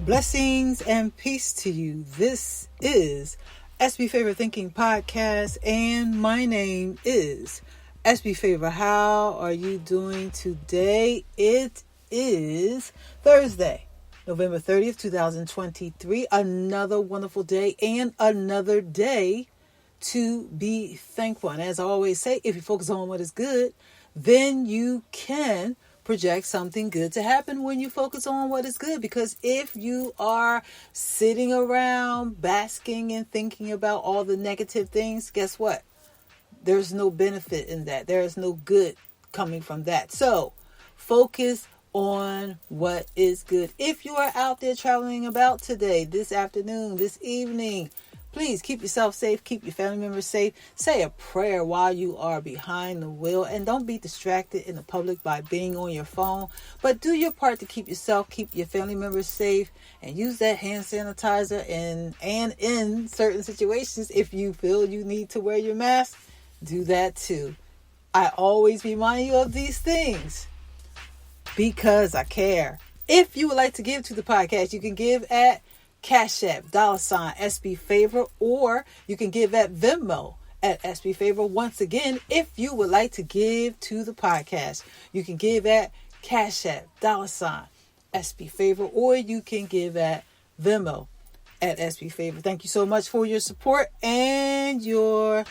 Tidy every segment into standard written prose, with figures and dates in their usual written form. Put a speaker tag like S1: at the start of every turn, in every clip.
S1: Blessings and peace to you. This is SB Favor Thinking Podcast, and my name is SB Favor. How are you doing today? It is Thursday, November 30th, 2023. Another wonderful day and another day to be thankful. And as I always say, if you focus on what is good, then you can project something good to happen when you focus on what is good. Because if you are sitting around basking and thinking about all the negative things, guess what? There's no benefit in that. There is no good coming from that. So focus on what is good. If you are out there traveling about today, this afternoon, this evening, please keep yourself safe, keep your family members safe. Say a prayer while you are behind the wheel, and don't be distracted in the public by being on your phone. But do your part to keep yourself, keep your family members safe, and use that hand sanitizer. And in certain situations, if you feel you need to wear your mask, do that too. I always remind you of these things because I care. If you would like to give to the podcast, you can give at Cash App, $SB Favor, or you can give at Venmo at SB Favor. Once again, if you would like to give to the podcast, you can give at Cash App, $SB Favor, or you can give at Venmo at SB Favor. Thank you so much for your support and your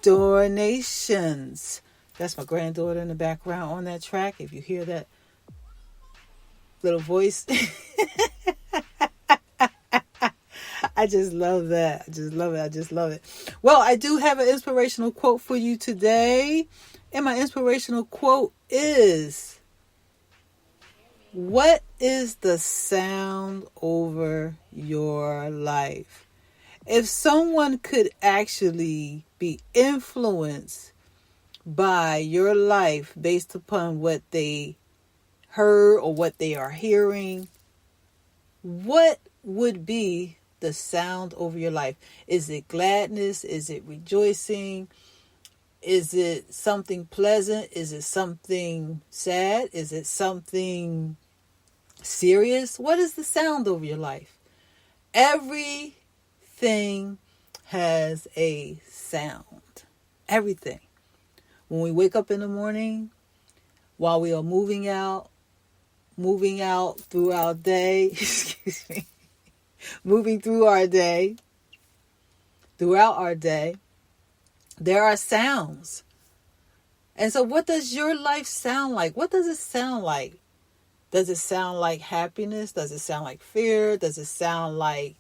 S1: donations. That's my granddaughter in the background on that track. If you hear that little voice, I just love that. I just love it. Well, I do have an inspirational quote for you today. And my inspirational quote is, what is the sound over your life? If someone could actually be influenced by your life based upon what they heard or what they are hearing, what would be the sound over your life? Is it gladness? Is it rejoicing? Is it something pleasant? Is it something sad? Is it something serious? What is the sound over your life? Everything has a sound. Everything. When we wake up in the morning, while we are moving out through our day, moving throughout our day, there are sounds. And so what does your life sound like? What does it sound like? Does it sound like happiness? Does it sound like fear? Does it sound like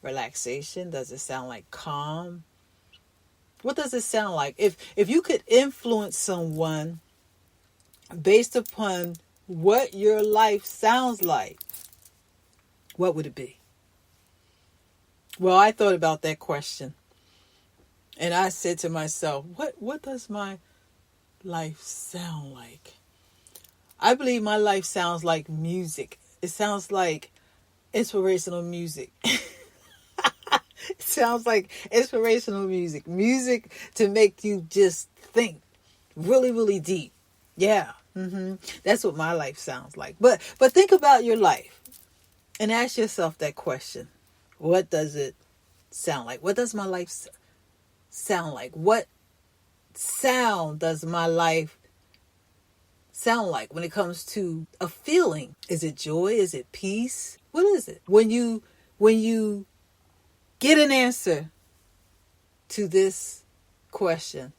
S1: relaxation? Does it sound like calm? What does it sound like? If you could influence someone based upon what your life sounds like, what would it be? Well, I thought about that question. And I said to myself, what does my life sound like? I believe my life sounds like music. It sounds like inspirational music. It sounds like inspirational music. Music to make you just think really, really deep. Yeah. That's what my life sounds like. But think about your life and ask yourself that question. What does it sound like? What does my life sound like? What sound does my life sound like when it comes to a feeling? Is it joy? Is it peace? What is it? When you get an answer to this question,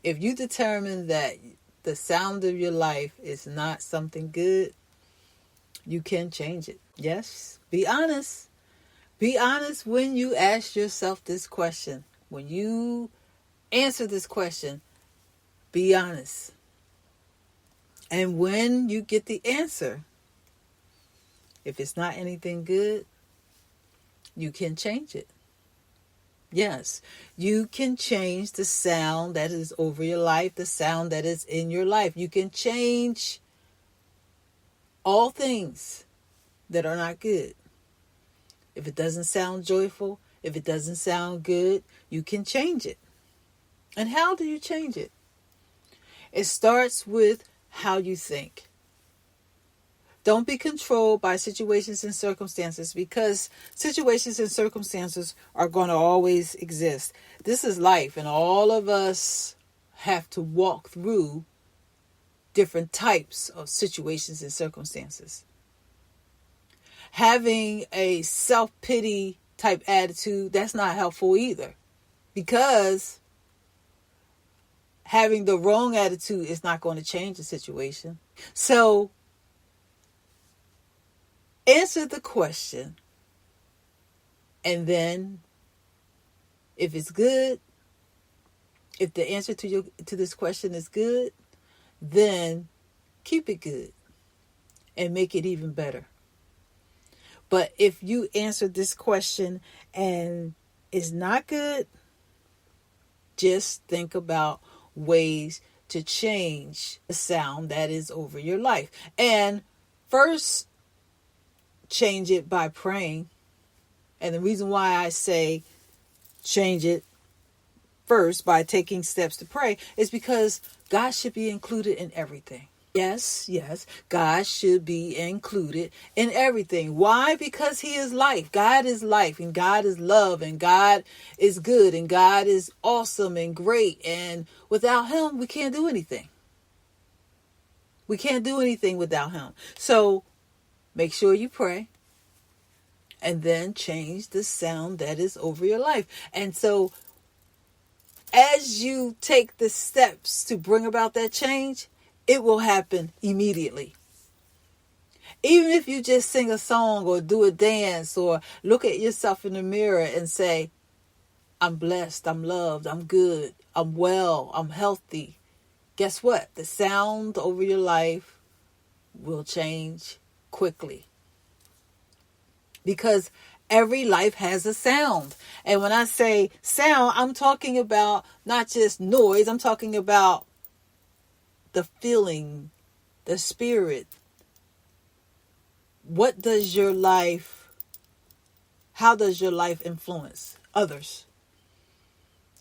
S1: if you determine that the sound of your life is not something good, you can change it. Yes, be honest. Be honest when you ask yourself this question. When you answer this question, be honest. And when you get the answer, if it's not anything good, you can change it. Yes, you can change the sound that is over your life, the sound that is in your life. You can change all things that are not good. If it doesn't sound joyful, if it doesn't sound good, you can change it. And how do you change it? It starts with how you think. Don't be controlled by situations and circumstances, because situations and circumstances are going to always exist. This is life, and all of us have to walk through different types of situations and circumstances. Having a self-pity type attitude, that's not helpful either, because having the wrong attitude is not going to change the situation. So answer the question, and then if it's good, if the answer to this question is good, then keep it good and make it even better. But if you answer this question and it's not good, just think about ways to change the sound that is over your life. And first, change it by praying. And the reason why I say change it first by taking steps to pray is because God should be included in everything. Yes, God should be included in everything. Why? Because He is life. God is life, and God is love, and God is good, and God is awesome and great. And without Him, we can't do anything. We can't do anything without Him. So make sure you pray, and then change the sound that is over your life. And so as you take the steps to bring about that change, it will happen immediately. Even if you just sing a song or do a dance or look at yourself in the mirror and say, I'm blessed, I'm loved, I'm good, I'm well, I'm healthy. Guess what? The sound over your life will change quickly. Because every life has a sound. And when I say sound, I'm talking about not just noise. I'm talking about the feeling, the spirit. How does your life influence others?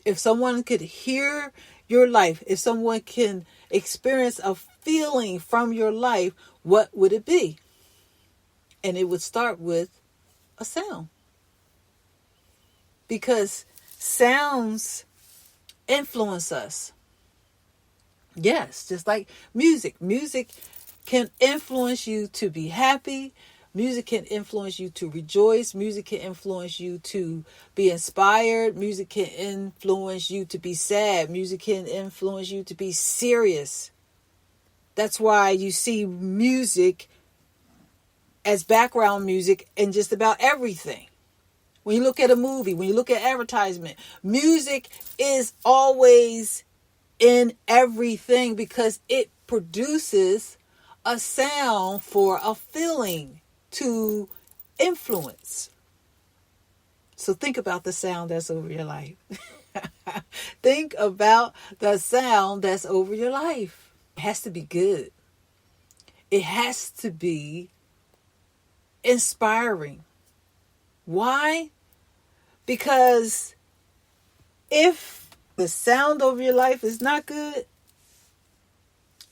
S1: If someone could hear your life, if someone can experience a feeling from your life, what would it be? And it would start with a sound. Because sounds influence us. Yes, just like music. Music can influence you to be happy. Music can influence you to rejoice. Music can influence you to be inspired. Music can influence you to be sad. Music can influence you to be serious. That's why you see music as background music in just about everything. When you look at a movie, when you look at advertisement, music is always in everything because it produces a sound for a feeling to influence. So think about the sound that's over your life. Think about the sound that's over your life. It has to be good. It has to be inspiring. Why? Because if the sound over your life is not good,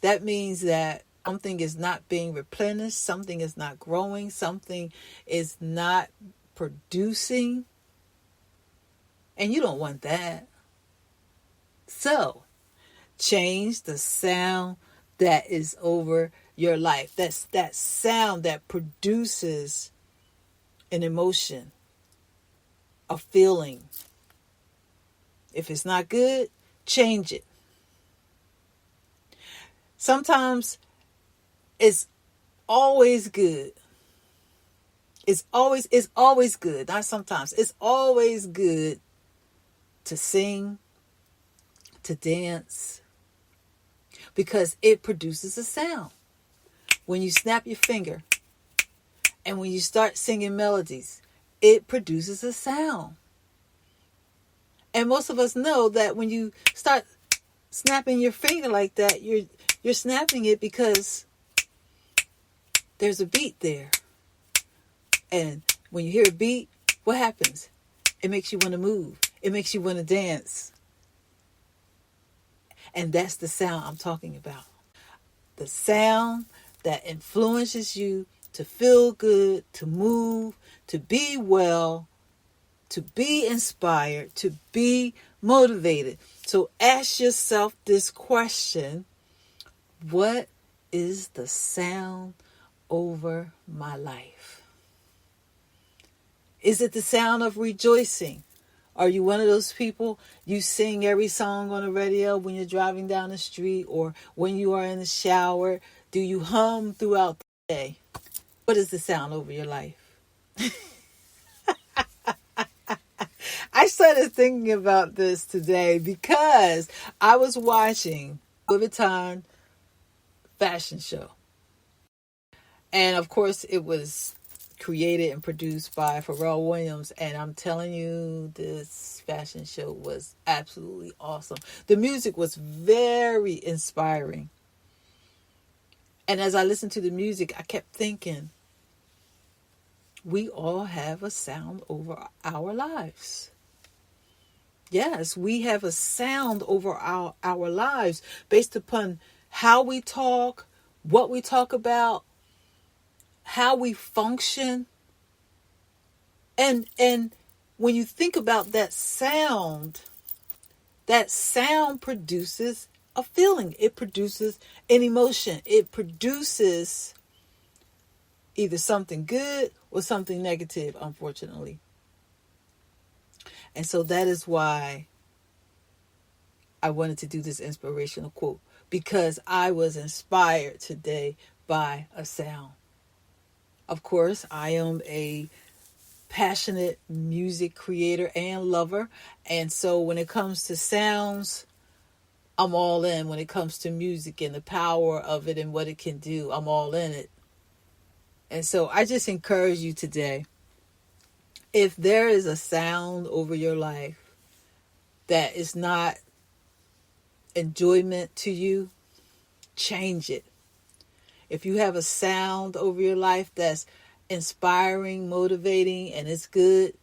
S1: that means that something is not being replenished, something is not growing, something is not producing, and you don't want that. So, change the sound that is over your life. That's that sound that produces an emotion, a feeling. If it's not good, change it. Sometimes it's always good. It's always good. Not sometimes. It's always good to sing, to dance, because it produces a sound. When you snap your finger and when you start singing melodies, it produces a sound. And most of us know that when you start snapping your finger like that, you're snapping it because there's a beat there. And when you hear a beat, what happens? It makes you want to move. It makes you want to dance. And that's the sound I'm talking about. The sound that influences you to feel good, to move, to be well, to be inspired, to be motivated. So ask yourself this question: what is the sound over my life? Is it the sound of rejoicing? Are you one of those people, you sing every song on the radio when you're driving down the street or when you are in the shower? Do you hum throughout the day? What is the sound over your life? I started thinking about this today because I was watching Louis Vuitton fashion show. And of course, it was created and produced by Pharrell Williams. And I'm telling you, this fashion show was absolutely awesome. The music was very inspiring. And as I listened to the music, I kept thinking, we all have a sound over our lives. Yes, we have a sound over our lives based upon how we talk, what we talk about, how we function. And when you think about that sound produces a feeling. It produces an emotion. It produces either something good or something negative, unfortunately. And so that is why I wanted to do this inspirational quote, because I was inspired today by a sound. Of course, I am a passionate music creator and lover. And so when it comes to sounds, I'm all in. When it comes to music and the power of it and what it can do, I'm all in it. And so I just encourage you today, if there is a sound over your life that is not enjoyment to you, change it. If you have a sound over your life that's inspiring, motivating, and it's good,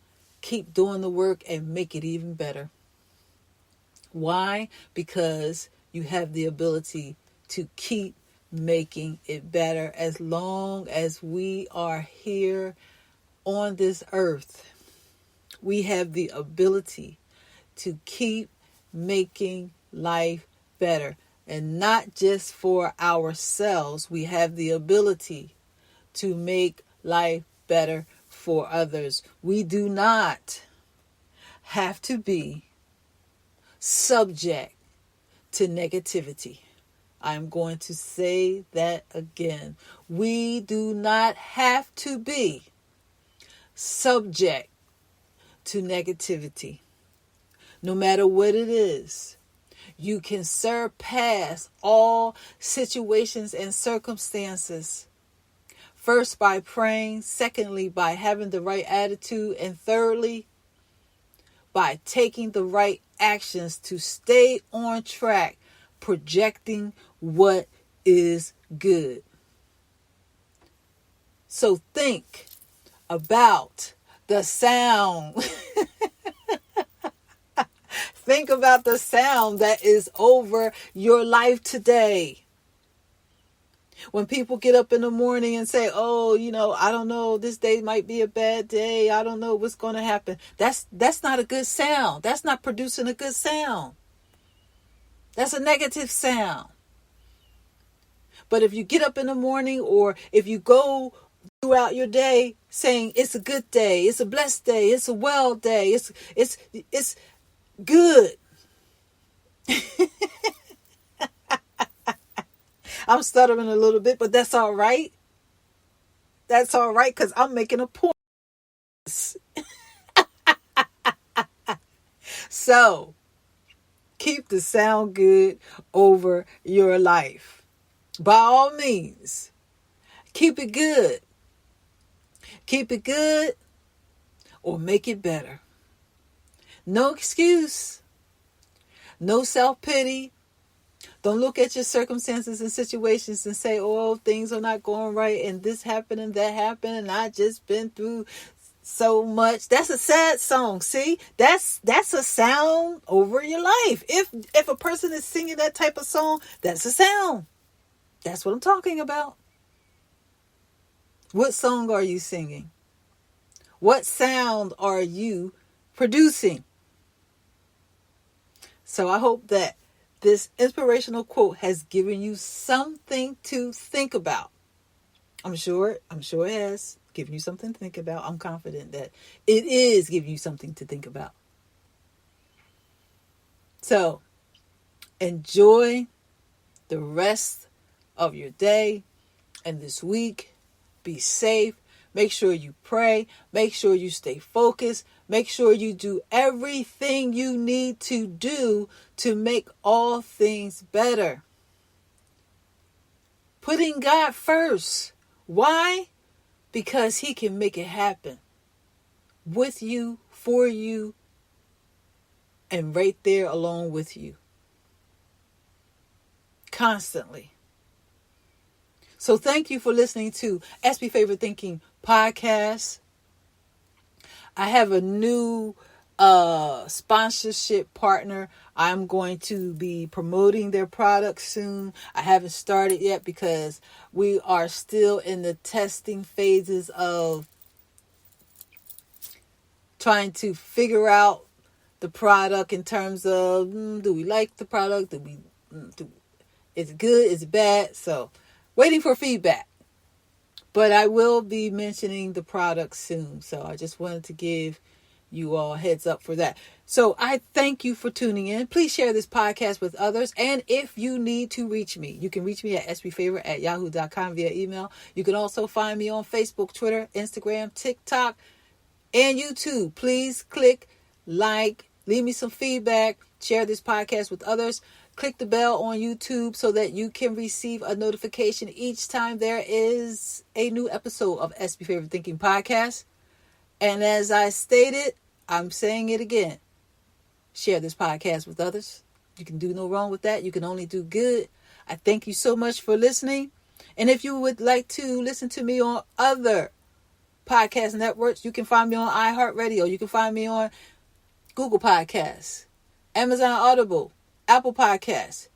S1: keep doing the work and make it even better. Why? Because you have the ability to keep making it better as long as we are here on this earth. We have the ability to keep making life better. And not just for ourselves. We have the ability to make life better for others. We do not have to be subject to negativity. I'm going to say that again. We do not have to be subject to negativity. No matter what it is, you can surpass all situations and circumstances. First, by praying. Secondly, by having the right attitude. And thirdly, by taking the right actions to stay on track, projecting what is good. So think about the sound. Think about the sound that is over your life today. When people get up in the morning and say, oh, I don't know, this day might be a bad day. I don't know what's going to happen. That's not a good sound. That's not producing a good sound. That's a negative sound. But if you get up in the morning, or if you go throughout your day saying it's a good day, it's a blessed day, it's a well day, it's good. I'm stuttering a little bit, but that's all right. That's all right, because I'm making a point. So, keep the sound good over your life. By all means, keep it good. Keep it good or make it better. No excuse. No self-pity. Don't look at your circumstances and situations and say, oh, things are not going right and this happened and that happened and I just been through so much. That's a sad song. See, that's a sound over your life. If a person is singing that type of song, that's a sound. That's what I'm talking about. What song are you singing? What sound are you producing? So I hope that this inspirational quote has given you something to think about. I'm sure it has given you something to think about. I'm confident that it is giving you something to think about. So enjoy the rest of your day and this week. Be safe. Make sure you pray. Make sure you stay focused. Make sure you do everything you need to do to make all things better. Putting God first. Why? Because He can make it happen. With you, for you, and right there along with you. Constantly. So thank you for listening to SB Favorite Thinking Podcast. I have a new sponsorship partner. I'm going to be promoting their products soon. I haven't started yet because we are still in the testing phases of trying to figure out the product in terms of do we like the product? Is it good? Is it bad? So waiting for feedback. But I will be mentioning the product soon. So I just wanted to give you all a heads up for that. So I thank you for tuning in. Please share this podcast with others. And if you need to reach me, you can reach me at sbfavorite@yahoo.com via email. You can also find me on Facebook, Twitter, Instagram, TikTok, and YouTube. Please click like, leave me some feedback, share this podcast with others. Click the bell on YouTube so that you can receive a notification each time there is a new episode of SB Favorite Thinking Podcast. And as I stated, I'm saying it again. Share this podcast with others. You can do no wrong with that. You can only do good. I thank you so much for listening. And if you would like to listen to me on other podcast networks, you can find me on iHeartRadio. You can find me on Google Podcasts, Amazon Audible, Apple Podcasts.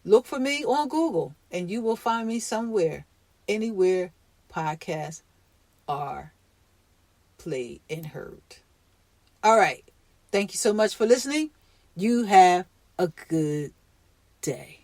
S1: Look for me on Google and you will find me somewhere, anywhere podcasts are played and heard. All right. Thank you so much for listening. You have a good day.